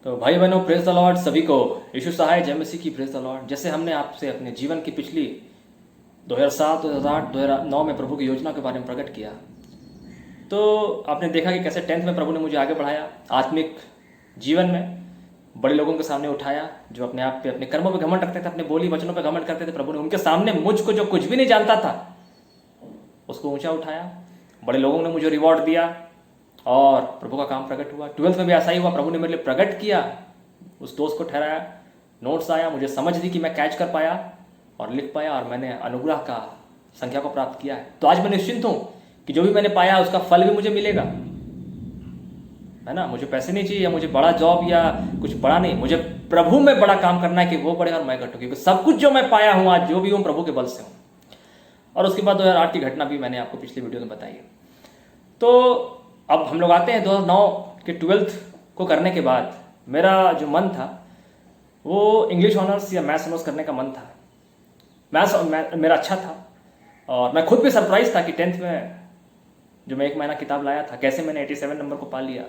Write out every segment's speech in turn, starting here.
तो भाई बहनों, प्रेज द लॉर्ड सभी को। यीशु सहाय जय मसीह की प्रेज द लॉर्ड। जैसे हमने आपसे अपने जीवन की पिछली 2007, 2008, 2009 में प्रभु की योजना के बारे में प्रकट किया, तो आपने देखा कि कैसे 10th में प्रभु ने मुझे आगे बढ़ाया आत्मिक जीवन में, बड़े लोगों के सामने उठाया जो अपने आप पे, अपने कर्मों पे घमंड रखते थे, अपने बोली वचनों पे घमंड करते थे। प्रभु ने उनके सामने मुझको, जो कुछ भी नहीं जानता था, उसको ऊंचा उठाया। बड़े लोगों ने मुझे रिवॉर्ड दिया और प्रभु का काम प्रकट हुआ। 12th में भी ऐसा ही हुआ। प्रभु ने मेरे लिए प्रकट किया, उस दोस्त को ठहराया, नोट्स आया, मुझे समझ दी कि मैं कैच कर पाया और लिख पाया, और मैंने अनुग्रह का संख्या को प्राप्त किया है। तो आज मैं निश्चिंत हूं कि जो भी मैंने पाया उसका फल भी मुझे मिलेगा, है ना। मुझे पैसे नहीं चाहिए, मुझे बड़ा जॉब या कुछ बड़ा नहीं, मुझे प्रभु में बड़ा काम करना है कि वो बढ़े और मैं घटूं, क्योंकि सब कुछ जो मैं पाया हूं आज, जो भी हूं, प्रभु के बल से हूं। और उसके बाद 2008 की घटना भी मैंने आपको पिछली वीडियो में बताई है। तो अब हम लोग आते हैं 2009 के 12th को करने के बाद मेरा जो मन था वो इंग्लिश ऑनर्स या मैथ्स ऑनर्स करने का मन था। मैथ्स मेरा अच्छा था और मैं खुद भी सरप्राइज था कि 10th में जो मैं 1 महीना किताब लाया था, कैसे मैंने 87 नंबर को पा लिया।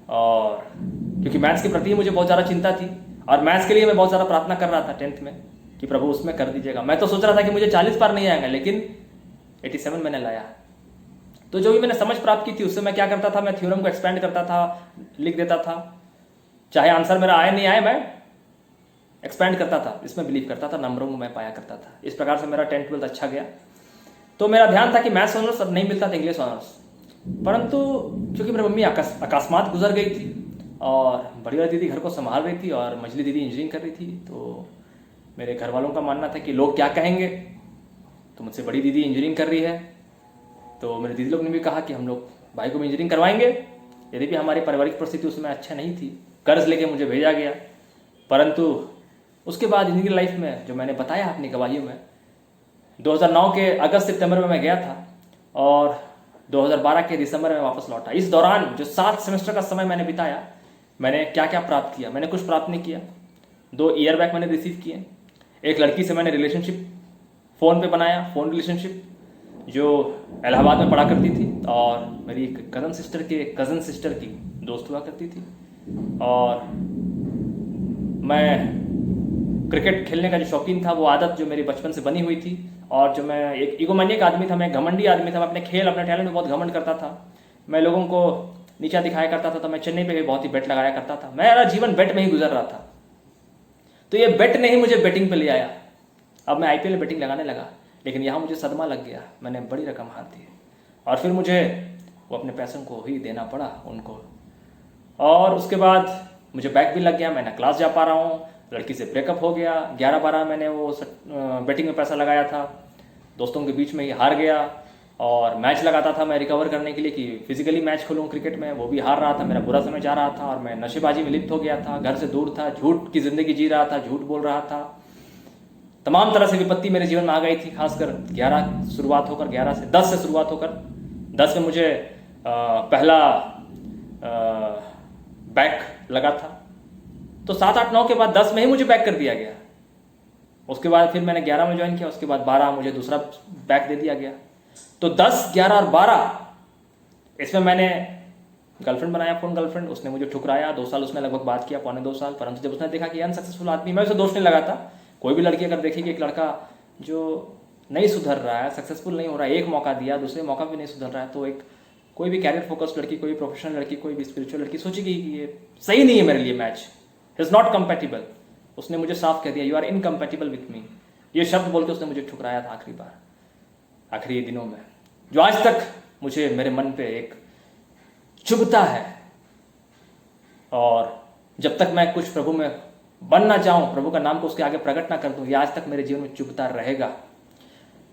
और क्योंकि मैथ्स के प्रति मुझे बहुत ज़्यादा चिंता थी और मैथ्स के लिए मैं बहुत ज़्यादा प्रार्थना कर रहा था 10th में कि प्रभु उसमें कर दीजिएगा। मैं तो सोच रहा था कि मुझे 40 पार नहीं आएगा, लेकिन 87 मैंने लाया। तो जो भी मैंने समझ प्राप्त की थी उससे मैं क्या करता था, मैं थ्योरम को एक्सपेंड करता था, लिख देता था, चाहे आंसर मेरा आए नहीं आए, मैं एक्सपेंड करता था, इसमें बिलीव करता था, नंबरों को मैं पाया करता था। इस प्रकार से मेरा 10th 12th अच्छा गया। तो मेरा ध्यान था कि मैथ्स ऑनर्स अब नहीं मिलता था, इंग्लिश ऑनर्स। परंतु चूंकि मेरी मम्मी अकस्मात गुजर गई थी और बड़ी वाली दीदी घर को संभाल रही थी और मझली दीदी इंजीनियरिंग कर रही थी, तो मेरे घर वालों का मानना था कि लोग क्या कहेंगे, तो मुझसे बड़ी दीदी इंजीनियरिंग कर रही है, तो मेरे दीदी लोग ने भी कहा कि हम लोग भाई को भी इंजीनियरिंग करवाएंगे। यदि भी हमारी पारिवारिक परिस्थिति उसमें अच्छा नहीं थी, कर्ज लेके मुझे भेजा गया। परंतु उसके बाद इंजीनियरिंग लाइफ में जो मैंने बताया अपनी गवाहियों में, 2009 के अगस्त सितंबर में मैं गया था और 2012 के दिसंबर में वापस लौटा। इस दौरान जो 7 सेमेस्टर का समय मैंने बिताया, मैंने क्या क्या प्राप्त किया। मैंने कुछ प्राप्त नहीं किया। 2 ईयर बैक मैंने रिसीव किए। एक लड़की से मैंने रिलेशनशिप फ़ोन पे बनाया, फ़ोन रिलेशनशिप, जो इलाहाबाद में पढ़ा करती थी और मेरी एक कज़न सिस्टर की दोस्त हुआ करती थी। और मैं क्रिकेट खेलने का जो शौकीन था, वो आदत जो मेरी बचपन से बनी हुई थी, और जो मैं एक ईगोमैनियक आदमी था, मैं घमंडी आदमी था, मैं अपने खेल, अपने टैलेंट में बहुत घमंड करता था। मैं लोगों को नीचा दिखाया करता था। तो मैं चेन्नई पे भी बहुत ही बेट लगाया करता था। मेरा जीवन बेट में ही गुजर रहा था। तो ये बेट ने ही मुझे बेटिंग पे ले आया। अब मैं IPL में बेटिंग लगाने लगा, लेकिन यहाँ मुझे सदमा लग गया, मैंने बड़ी रकम हार दी और फिर मुझे वो अपने पैसों को ही देना पड़ा उनको। और उसके बाद मुझे बैक भी लग गया, मैं ना क्लास जा पा रहा हूँ, लड़की से ब्रेकअप हो गया। 11-12 मैंने वो बेटिंग में पैसा लगाया था, दोस्तों के बीच में ही हार गया। और मैच लगाता था मैं रिकवर करने के लिए कि फिजिकली मैच खेलूँ क्रिकेट में, वो भी हार रहा था। मेरा बुरा समय जा रहा था और मैं नशेबाजी में लिप्त हो गया था, घर से दूर था, झूठ की जिंदगी जी रहा था, झूठ बोल रहा था। तमाम तरह से विपत्ति मेरे जीवन में आ गई थी, खासकर 11 से शुरुआत होकर 10 में मुझे पहला बैक लगा था। तो 7, 8, 9 के बाद 10 में ही मुझे बैक कर दिया गया। उसके बाद फिर मैंने 11 में ज्वाइन किया, उसके बाद 12 मुझे दूसरा बैक दे दिया गया। तो 10, 11 और 12 इसमें मैंने गर्लफ्रेंड बनाया, फ़ोन गर्लफ्रेंड। उसने मुझे ठुकराया। 2 साल उसने लगभग बात किया, 1.25 साल। परंतु जब उसने देखा कि अनसक्सेसफुल आदमी, मैं उसे दोष नहीं लगाता। कोई भी लड़की अगर देखेगी एक लड़का जो नहीं सुधर रहा है, सक्सेसफुल नहीं हो रहा है, एक मौका दिया, दूसरे मौका भी नहीं सुधर रहा है, तो एक कोई भी कैरियर फोकस्ड लड़की, कोई प्रोफेशनल लड़की, कोई भी स्पिरिचुअल लड़की सोचेगी कि ये सही नहीं है मेरे लिए, मैच इज नॉट कंपेटिबल। उसने मुझे साफ कह दिया, you are incompatible with me. ये शब्द बोल के उसने मुझे ठुकराया था आखिरी बार, आखिरी दिनों में, जो आज तक मुझे मेरे मन पे एक चुभता है। और जब तक मैं कुछ प्रभु में बनना चाहूँ, प्रभु का नाम को उसके आगे प्रकट ना कर दूँ, ये आज तक मेरे जीवन में चुभता रहेगा।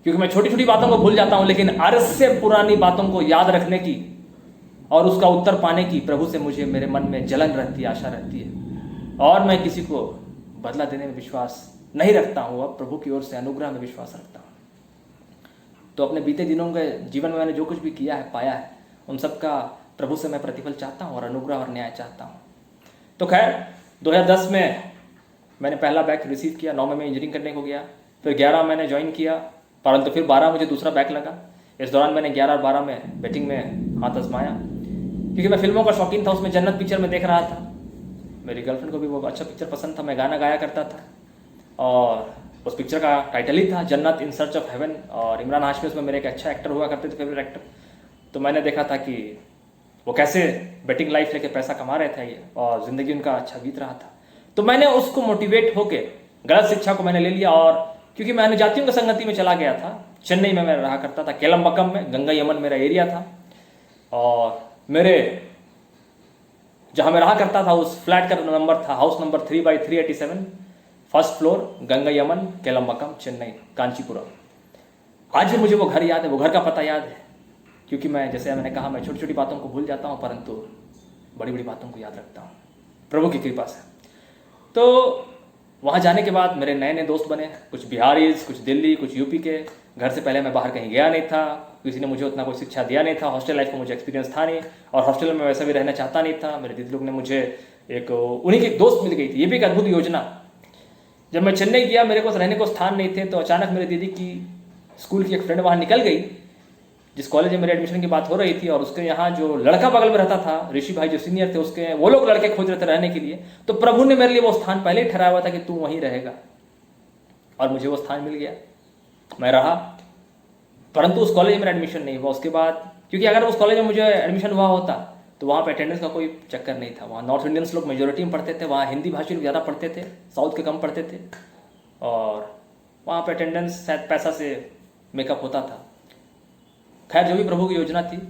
क्योंकि मैं छोटी छोटी बातों को भूल जाता हूँ, लेकिन अर्ज से पुरानी बातों को याद रखने की और उसका उत्तर पाने की प्रभु से मुझे मेरे मन में जलन रहती है, आशा रहती है। और मैं किसी को बदला देने में विश्वास नहीं रखता हूँ, अब प्रभु की ओर से अनुग्रह में विश्वास रखता हूँ। तो अपने बीते दिनों के जीवन में मैंने जो कुछ भी किया है, पाया है, उन सब का प्रभु से मैं प्रतिफल चाहता हूँ और अनुग्रह और न्याय चाहता हूँ। तो खैर 2010 में मैंने पहला बैक रिसीव किया, 9 में मैं इंजीनियरिंग करने को गया, फिर 11 मैंने ज्वाइन किया, परंतु फिर 12 मुझे दूसरा बैक लगा। इस दौरान मैंने 11 और 12 में बैटिंग में हाथ आजमाया, क्योंकि मैं फिल्मों का शौकीन था। उसमें जन्नत पिक्चर में देख रहा था मेरी गर्लफ्रेंड को भी वो अच्छा पिक्चर पसंद था, मैं गाना गाया करता था और उस पिक्चर का टाइटल ही था जन्नत इन सर्च ऑफ हेवन, और इमरान हाशमी उसमें मेरे एक अच्छा एक्टर हुआ करते थे, फेवरेट एक्टर। तो मैंने देखा था कि वो कैसे बेटिंग लाइफ लेके पैसा कमा रहे थे और ज़िंदगी उनका अच्छा बीत रहा था। तो मैंने उसको मोटिवेट होके गलत शिक्षा को मैंने ले लिया, और क्योंकि मैं अन्य जातियों की संगति में चला गया था, चेन्नई में मैं रहा करता था, केलम्बक्कम में, गंगा यमन मेरा एरिया था, और मेरे जहाँ मैं रहा करता था उस फ्लैट का नंबर था house number 3/387, first floor, Ganga Yaman, Kelambakkam, Chennai, Kanchipuram. आज भी मुझे वो घर याद है, वो घर का पता याद है, क्योंकि मैं, जैसे मैंने कहा, मैं छोटी छोटी बातों को भूल जाता हूँ परंतु बड़ी बड़ी बातों को याद रखता हूँ प्रभु की कृपा से। तो वहाँ जाने के बाद मेरे नए नए दोस्त बने, कुछ बिहारीज, कुछ दिल्ली, कुछ यूपी के। घर से पहले मैं बाहर कहीं गया नहीं था, किसी ने मुझे उतना कोई शिक्षा दिया नहीं था, हॉस्टल लाइफ का मुझे एक्सपीरियंस था नहीं, और हॉस्टल में वैसे भी रहना चाहता नहीं था। मेरे दीदी लोग ने मुझे उन्हीं की एक दोस्त मिल गई थी, ये भी एक अद्भुत योजना। जब मैं चेन्नई गया, मेरे पास रहने को स्थान नहीं थे, तो अचानक मेरी दीदी की स्कूल की एक फ्रेंड वहाँ निकल गई, जिस कॉलेज में मेरे एडमिशन की बात हो रही थी, और उसके यहाँ जो लड़का बगल में रहता था, ऋषि भाई जो सीनियर थे, उसके वो लोग लड़के खोज रहे थे रहने के लिए। तो प्रभु ने मेरे लिए वो स्थान पहले ही ठहराया हुआ था कि तू वहीं रहेगा, और मुझे वो स्थान मिल गया, मैं रहा। परंतु उस कॉलेज में मेरा एडमिशन नहीं हुआ उसके बाद, क्योंकि अगर उस कॉलेज में मुझे एडमिशन हुआ होता तो वहाँ पे अटेंडेंस का कोई चक्कर नहीं था। वहाँ नॉर्थ इंडियंस लोग मेजोरिटी में पढ़ते थे, वहाँ हिंदी भाषी लोग ज़्यादा पढ़ते थे, साउथ के कम पढ़ते थे, और वहाँ पे अटेंडेंस शायद पैसा से मेकअप होता था। खैर, जो भी प्रभु की योजना थी,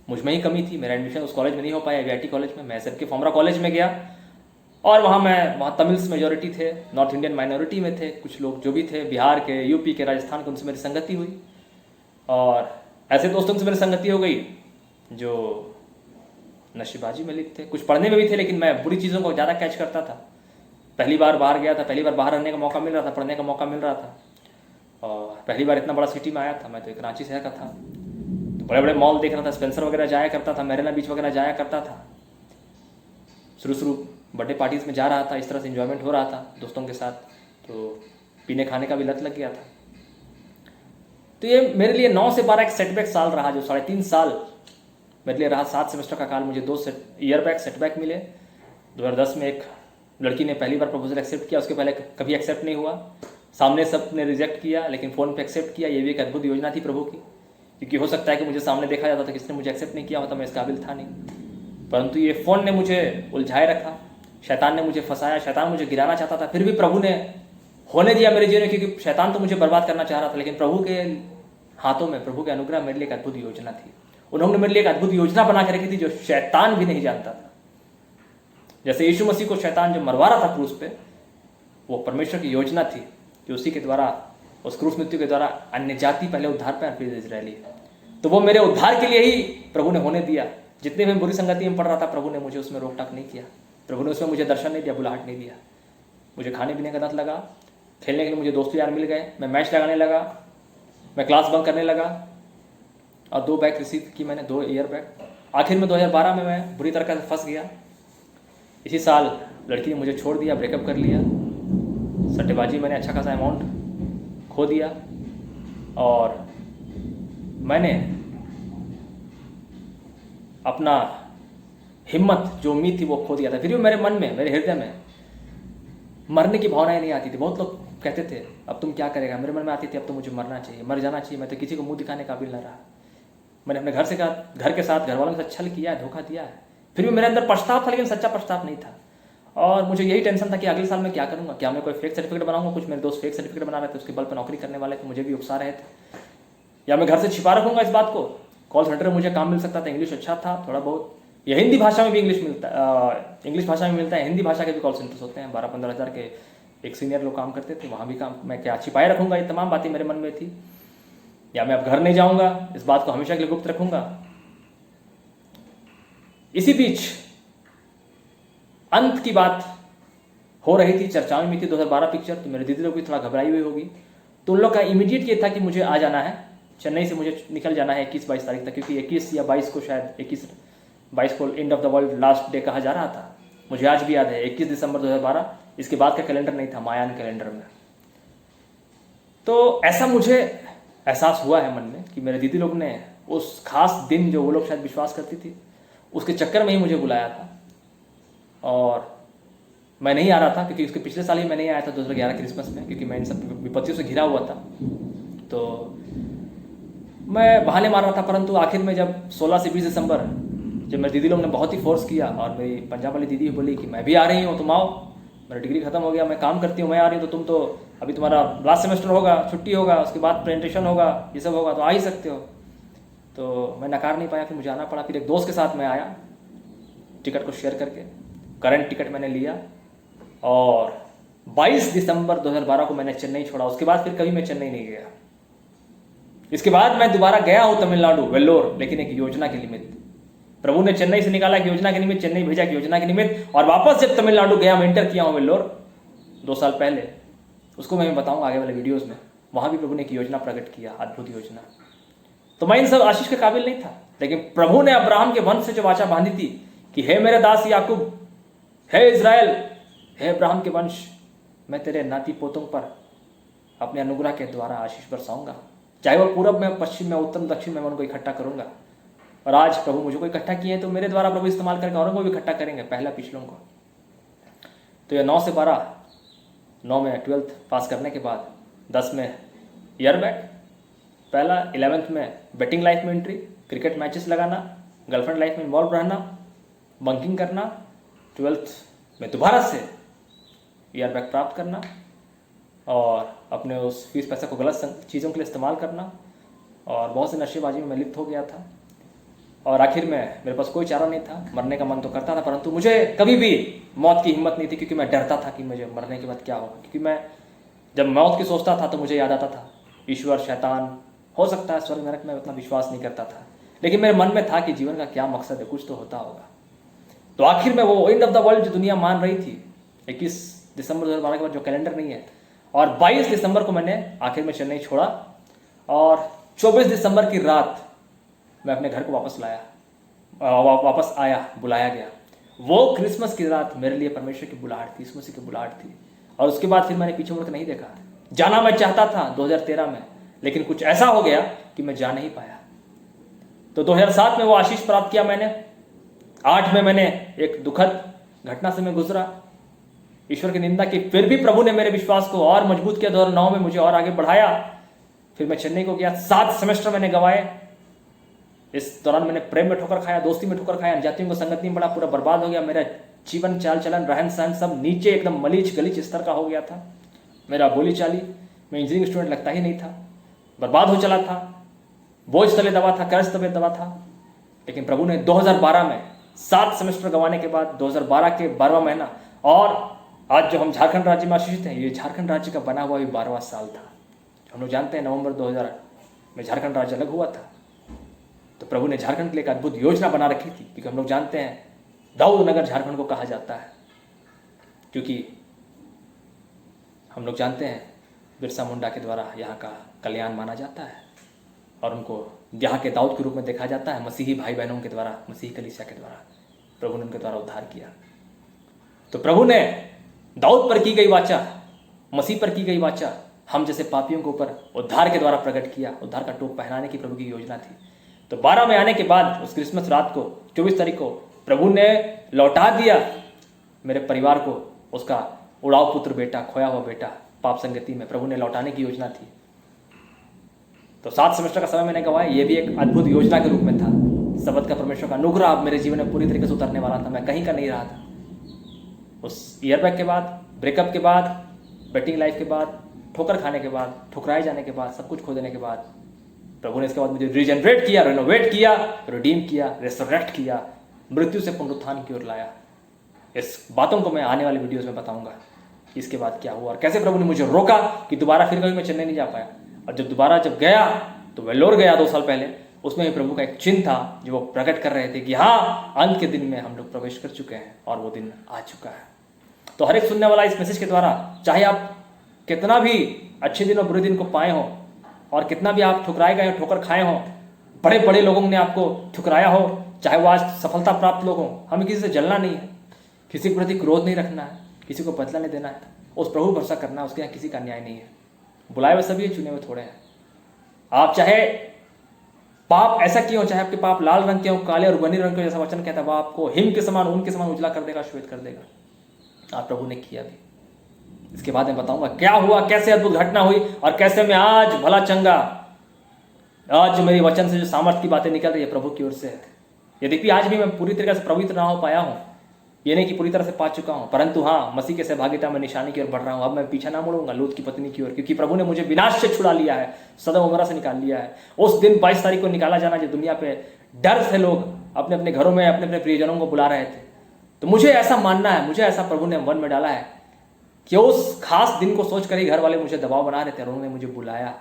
मुझ में ही कमी थी, मेरा एडमिशन उस कॉलेज में नहीं हो पाया, वीआईटी कॉलेज में। मैं SRK फॉर्मरा कॉलेज में गया, और वहाँ तमिल्स मेजोरिटी थे, नॉर्थ इंडियन माइनॉरिटी में थे कुछ लोग, जो भी थे बिहार के, यूपी के, राजस्थान के, उनसे मेरी संगति हुई, और ऐसे दोस्तों से मेरी संगति हो गई जो नशेबाजी में लिप्त थे, कुछ पढ़ने में भी थे, लेकिन मैं बुरी चीज़ों को ज़्यादा कैच करता था। पहली बार बाहर गया था, पहली बार बाहर रहने का मौका मिल रहा था, पढ़ने का मौका मिल रहा था, और पहली बार इतना बड़ा सिटी में आया था। मैं तो एक रांची शहर का था, तो बड़े बड़े मॉल देख रहा था, स्पेंसर वगैरह जाया करता था, मैरिना बीच वगैरह जाया करता था, शुरू बर्थडे पार्टीज में जा रहा था, इस तरह से इन्जॉयमेंट हो रहा था दोस्तों के साथ, तो पीने खाने का भी लत लग गया था। तो ये मेरे लिए 9 से 12 एक सेटबैक साल रहा, जो 3.5 साल मेरे लिए रहा। 7 सेमेस्टर का काल, मुझे 2 ईयर बैक सेटबैक मिले। 2010 में एक लड़की ने पहली बार प्रपोजल एक्सेप्ट किया, उसके पहले कभी एक्सेप्ट नहीं हुआ, सामने सब ने रिजेक्ट किया, लेकिन फ़ोन पे एक्सेप्ट किया। ये भी एक अद्भुत योजना थी प्रभु की, क्योंकि हो सकता है कि मुझे सामने देखा जाता था, किसने मुझे एक्सेप्ट नहीं किया होता, मैं इस काबिल था नहीं, परंतु ये फ़ोन ने मुझे उलझाए रखा, शैतान ने मुझे फंसाया, शैतान मुझे गिराना चाहता था, फिर भी प्रभु ने होने दिया मेरे जीवन में, क्योंकि शैतान तो मुझे बर्बाद करना चाह रहा था, लेकिन प्रभु के हाथों में, प्रभु के अनुग्रह मेरे लिए एक अद्भुत योजना थी। उन्होंने मेरे लिए एक अद्भुत योजना बना के रखी थी, जो शैतान भी नहीं जानता था। जैसे यीशु मसीह को शैतान जो मरवा रहा था क्रूस पे, वो परमेश्वर की योजना थी कि उसी के द्वारा, उस क्रूस मृत्यु के द्वारा अन्य जाति पहले उद्धार पे, फिर इजरायली। तो वो मेरे उद्धार के लिए ही प्रभु ने होने दिया। जितने भी बुरी संगति में पड़ रहा था, प्रभु ने मुझे उसमें रोक टाक नहीं किया, प्रभु ने उसमें मुझे दर्शन नहीं दिया, बुलाहट नहीं दिया। मुझे खाने पीने का लत लगा, खेलने के लिए मुझे दोस्त यार मिल गए, मैं मैच लगाने लगा, मैं क्लास बंक करने लगा, और 2 बैग रिसीव की मैंने, 2 ईयर बैग। आखिर में 2012 में मैं बुरी तरह से फंस गया। इसी साल लड़की ने मुझे छोड़ दिया, ब्रेकअप कर लिया, सट्टेबाजी मैंने अच्छा खासा अमाउंट खो दिया, और मैंने अपना हिम्मत, जो उम्मीद थी, वो खो दिया था। फिर भी मेरे मन में, मेरे हृदय में मरने की भावनाएं नहीं आती थी। बहुत लोग कहते थे अब तुम क्या करेगा, मेरे मन में आती थी अब तो मुझे मरना चाहिए, मर जाना चाहिए, मैं तो किसी को मुंह दिखाने काबिल न रहा। मैंने अपने घर के साथ, घर वालों के साथ छल किया है, धोखा दिया है। फिर भी मेरे अंदर पछतावा था, लेकिन सच्चा पछतावा नहीं था, और मुझे यही टेंशन था कि अगले साल मैं क्या करूँगा, क्या मैं कोई फेक सर्टिफिकेट बनाऊंगा। कुछ मेरे दोस्त फेक सर्टिफिकेट बना रहे थे, उसके बल पर नौकरी करने वाले थे, मुझे भी उकसा रहे थे, या मैं घर से छिपा रखूंगा इस बात को। कॉल सेंटर में मुझे काम मिल सकता था, इंग्लिश अच्छा था थोड़ा बहुत, या हिंदी भाषा में भी इंग्लिश मिलता है, इंग्लिश भाषा में मिलता है, हिंदी भाषा के भी कॉल सेंटर्स होते हैं। 12-15 हज़ार के एक सीनियर लोग काम करते थे, वहाँ भी काम, मैं क्या छिपाए रखूंगा, ये तमाम बातें मेरे मन में थी। या मैं अब घर नहीं जाऊंगा, इस बात को हमेशा के लिए गुप्त रखूंगा। इसी बीच अंत की बात हो रही थी, चर्चाओं में थी 2012 पिक्चर, तो मेरे दीदी लोग भी थोड़ा घबराई हुई होगी। तो उन लोग का इमीडिएट ये था कि मुझे आ जाना है, चेन्नई से मुझे निकल जाना है 21-22 तारीख तक, क्योंकि 21 या 22 को, शायद 21-22 को end of the world last day कहा जा रहा था। मुझे आज भी याद है 21 दिसंबर 2012, इसके बाद का कैलेंडर नहीं था मायान कैलेंडर में। तो ऐसा मुझे एहसास हुआ है मन में कि मेरे दीदी लोग ने उस खास दिन, जो वो लोग शायद विश्वास करती थी, उसके चक्कर में ही मुझे बुलाया था, और मैं नहीं आ रहा था, क्योंकि उसके पिछले साल ही मैं नहीं आया था 2011 क्रिसमस में, क्योंकि मैं इन सब विपत्तियों से घिरा हुआ था। तो मैं बहाने मार रहा था, परंतु आखिर में जब 16 से 20 दिसंबर जब मेरी दीदी लोग ने बहुत ही फोर्स किया और मेरी पंजाब वाली दीदी बोली कि मैं भी आ रही हूँ, तुम आओ, मेरा डिग्री खत्म हो गया, मैं काम करती हूँ, मैं आ रही हूँ, तो तुम तो अभी तुम्हारा लास्ट सेमेस्टर होगा, छुट्टी होगा, उसके बाद प्रेजेंटेशन होगा, ये सब होगा, तो आ ही सकते हो। तो मैं नकार नहीं पाया, फिर मुझे आना पड़ा। फिर एक दोस्त के साथ मैं आया, टिकट को शेयर करके करंट टिकट मैंने लिया, और 22 दिसंबर 2012 को मैंने चेन्नई छोड़ा। उसके बाद फिर कभी मैं चेन्नई नहीं गया। इसके बाद मैं दोबारा गया हूँ तमिलनाडु, वेल्लोर, लेकिन एक योजना के निमित्त। प्रभु ने चेन्नई से निकाला एक योजना के निमित्त, चेन्नई भेजा एक योजना के निमित्त, और वापस जब तमिलनाडु गया, मैं एंटर किया हूँ वेल्लोर 2 साल पहले, उसको मैं बताऊंगा आगे वाले वीडियोस में। वहां भी प्रभु ने एक योजना प्रकट किया, अद्भुत योजना। तो मैं इन सब आशीष के काबिल नहीं था, लेकिन प्रभु ने अब्राहम के वंश से जो वाचा बांधी थी कि हे मेरे दास याकूब, हे इज़राइल, हे अब्राहम के वंश, मैं तेरे नाती पोतों पर अपने अनुग्रह के द्वारा आशीष बरसाऊंगा, चाहे वो पूरब में, पश्चिम में, उत्तर दक्षिण में, मैं उनको इकट्ठा करूंगा। और आज प्रभु मुझे को इकट्ठा किए हैं, तो मेरे द्वारा प्रभु इस्तेमाल करके औरों को भी इकट्ठा करेंगे, पहला पिछलों को। तो यह 9 से 12, 9 में 12th पास करने के बाद 10 में ईयर बैक, पहला 11th में बेटिंग लाइफ में एंट्री, क्रिकेट मैचेस लगाना, गर्लफ्रेंड लाइफ में इन्वॉल्व रहना, बंकिंग करना, 12th में दोबारा से ईयर बैक प्राप्त करना, और अपने उस फीस पैसा को गलत चीज़ों के लिए इस्तेमाल करना, और बहुत से नशेबाजी में मैं लिप्त हो गया था। और आखिर में मेरे पास कोई चारा नहीं था, मरने का मन तो करता था, परंतु मुझे कभी भी मौत की हिम्मत नहीं थी, क्योंकि मैं डरता था कि मुझे मरने के बाद क्या होगा। क्योंकि मैं जब मौत की सोचता था तो मुझे याद आता था ईश्वर, शैतान, हो सकता है स्वर्ग नरक में, उतना विश्वास नहीं करता था, लेकिन मेरे मन में था कि जीवन का क्या मकसद है, कुछ तो होता होगा। तो आखिर में वो एंड ऑफ द वर्ल्ड जो दुनिया मान रही थी, 21 दिसंबर 2012 के बाद जो कैलेंडर नहीं है, और 22 दिसंबर को मैंने आखिर में चेन्नई छोड़ा, और 24 दिसंबर की रात मैं अपने घर को वापस आया, बुलाया गया। वो क्रिसमस की रात मेरे लिए परमेश्वर की बुलाहट थी, यीशु मसीह की बुलाहट थी। और उसके बाद फिर मैंने पीछे मुड़कर नहीं देखा। जाना मैं चाहता था 2013 में, लेकिन कुछ ऐसा हो गया कि मैं जा नहीं पाया। तो 2007 में वो आशीष प्राप्त किया मैंने। 8 में मैंने एक दुखद घटना से मैं गुजरा, ईश्वर की निंदा की, फिर भी प्रभु ने मेरे विश्वास को और मजबूत किया। 2009 में मुझे और आगे बढ़ाया। फिर मैं चेन्नई को गया, 7 सेमेस्टर मैंने गवाए। इस दौरान मैंने प्रेम में ठोकर खाया, दोस्ती में ठोकर खाया, जातियों को संगति में बड़ा पूरा बर्बाद हो गया। मेरा जीवन, चाल चलन, रहन सहन सब नीचे एकदम मलीच गलीच स्तर का हो गया था। मेरा बोली चाली, मैं इंजीनियरिंग स्टूडेंट लगता ही नहीं था, बर्बाद हो चला था, बोझ तले दबा था, कर्ज तले दबा था। लेकिन प्रभु ने 2012 में 7 सेमेस्टर गंवाने के बाद 2012 के 12वां महीना, और आज जो हम झारखंड राज्य में आशीषित हैं, ये झारखंड राज्य का बना हुआ भी 12वां साल था। हम लोग जानते हैं नवंबर 2000 में झारखंड राज्य अलग हुआ था। तो प्रभु ने झारखंड के लिए एक अद्भुत योजना बना रखी थी, क्योंकि हम लोग जानते हैं दाऊद नगर झारखंड को कहा जाता है, क्योंकि हम लोग जानते हैं बिरसा मुंडा के द्वारा यहाँ का कल्याण माना जाता है, और उनको यहाँ के दाऊद के रूप में देखा जाता है। मसीही भाई बहनों के द्वारा, मसीही कलीसिया के द्वारा प्रभु ने उनके द्वारा उद्धार किया। तो प्रभु ने दाऊद पर की गई वाचा, मसीह पर की गई वाचा, हम जैसे पापियों के ऊपर उद्धार के द्वारा प्रकट किया। उद्धार का टोप पहनाने की प्रभु की योजना थी। तो 12 में आने के बाद उस क्रिसमस रात को 24 तारीख को प्रभु ने लौटा दिया मेरे परिवार को, उसका उड़ाव पुत्र बेटा, खोया हुआ बेटा पाप संगति में प्रभु ने लौटाने की योजना थी। तो 7 सेमेस्टर का समय मैंने गवाया, ये भी एक अद्भुत योजना के रूप में था। शब्द का परमेश्वर का अनुग्रह अब मेरे जीवन में पूरी तरीके से उतरने वाला था, मैं कहीं का नहीं रहा था। उस ईयर बैक के बाद, ब्रेकअप के बाद, बेटिंग लाइफ के बाद, ठोकर खाने के बाद, ठुकराए जाने के बाद, सब कुछ खो देने के बाद प्रभु ने इसके बाद मुझे रिजेनरेट किया, रेनोवेट किया, रिडीम किया, रेसरेक्ट किया, मृत्यु से पुनरुत्थान की ओर लाया। इस बातों को मैं आने वाले वीडियोस में बताऊंगा कि इसके बाद क्या हुआ और कैसे प्रभु ने मुझे रोका कि दोबारा फिर कभी मैं चेन्नई नहीं जा पाया। और जब दोबारा गया तो वेल्लोर गया 2 साल पहले, उसमें भी प्रभु का एक चिन्ह था जो वो प्रकट कर रहे थे कि हाँ, अंत के दिन में हम लोग प्रवेश कर चुके हैं और वो दिन आ चुका है। तो हर एक सुनने वाला इस मैसेज के द्वारा, चाहे आप कितना भी अच्छे दिन और बुरे दिन को पाए हो, और कितना भी आप ठुकराए गए हो, ठोकर खाए हो, बड़े बड़े लोगों ने आपको ठुकराया हो, चाहे वो आज सफलता प्राप्त लोग हों, हमें किसी से जलना नहीं है, किसी के प्रति क्रोध नहीं रखना है, किसी को बदला नहीं देना है, उस प्रभु भरोसा करना है, उसके यहाँ किसी का न्याय नहीं है। बुलाए हुए सभी, चुने हुए थोड़े हैं। आप चाहे पाप ऐसा क्यों, चाहे आपके पाप लाल रंग के हो, काले और बनी रंग के, जैसा वचन कहता है, वह आपको हिम के समान, ऊन के समान उजला कर देगा, श्वेत कर देगा। और प्रभु ने किया भी। इसके बाद मैं बताऊंगा क्या हुआ, कैसे अद्भुत घटना हुई और कैसे मैं आज भला चंगा, आज जो मेरी वचन से जो सामर्थ्य की बातें निकल रही है प्रभु की ओर से है। यद्यपि आज भी मैं पूरी तरीके से पवित्र ना हो पाया हूं, ये नहीं कि पूरी तरह से पा चुका हूं, परंतु हाँ, मसीह के सहभागिता में निशानी की ओर बढ़ रहा हूं। अब मैं पीछे ना मुड़ूंगा लूत की पत्नी की ओर, क्योंकि प्रभु ने मुझे विनाश से छुड़ा लिया है, सदम उमरा से निकाल लिया है। उस दिन 22 तारीख को निकाला जाना, जो दुनिया पे डर से लोग अपने अपने घरों में अपने अपने प्रियजनों को बुला रहे थे। तो मुझे ऐसा मानना है, मुझे ऐसा प्रभु ने मन में डाला है कि उस खास दिन को सोचकर ही घर वाले मुझे दबाव बना रहे थे और उन्होंने मुझे बुलाया।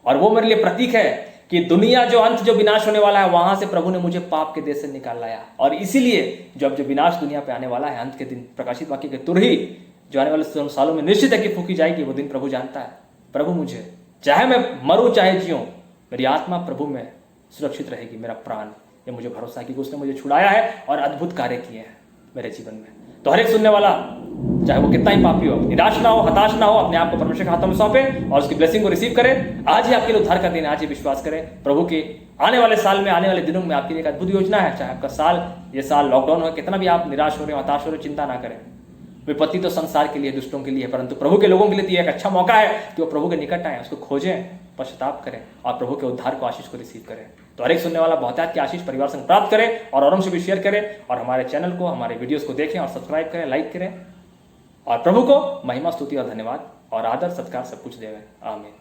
और वो मेरे लिए प्रतीक है कि दुनिया जो अंत जो विनाश होने वाला है, वहां से प्रभु ने मुझे पाप के देश से निकाल लाया। और इसीलिए जब जो विनाश दुनिया पे आने वाला है अंत के दिन, प्रकाशित वाक्य के तुरही जो आने वाले सालों में निश्चित है कि फूकी जाएगी, वो दिन प्रभु जानता है। प्रभु मुझे, चाहे मैं मरूं चाहे जीऊं, मेरी आत्मा प्रभु में सुरक्षित रहेगी, मेरा प्राण, ये मुझे भरोसा है कि उसने मुझे छुड़ाया है और अद्भुत कार्य किए हैं मेरे जीवन में। तो हर एक सुनने वाला, चाहे वो कितना ही पापी हो, निराश ना हो, हताश ना हो, अपने आप को परमेश्वर के हाथों में सौंपे और उसकी ब्लेसिंग को रिसीव करे। आज ही आपके लिए उद्धार का दिन है, आज ही विश्वास करें। प्रभु के आने वाले साल में, आने वाले दिनों में आपके लिए एक अद्भुत योजना है। चाहे आपका साल, ये साल लॉकडाउन हो, कितना भी आप निराश हो रहे हो, हताश हो रहे हो, चिंता ना करें। विपत्ति तो संसार के लिए, दुष्टों के लिए, परंतु प्रभु के लोगों के लिए तो एक अच्छा मौका है कि वो प्रभु के निकट आए, उसको खोजें, पश्चाताप करें और प्रभु के उद्धार को, आशीष को रिसीव करें। तो हर एक सुनने वाला बहुतायत की आशीष परिवार संग प्राप्त करें और औरों से भी शेयर करें और हमारे चैनल को, हमारे वीडियोस को देखें और सब्सक्राइब करें, लाइक करें और प्रभु को महिमा, स्तुति और धन्यवाद और आदर सत्कार सब कुछ देवें। आमीन।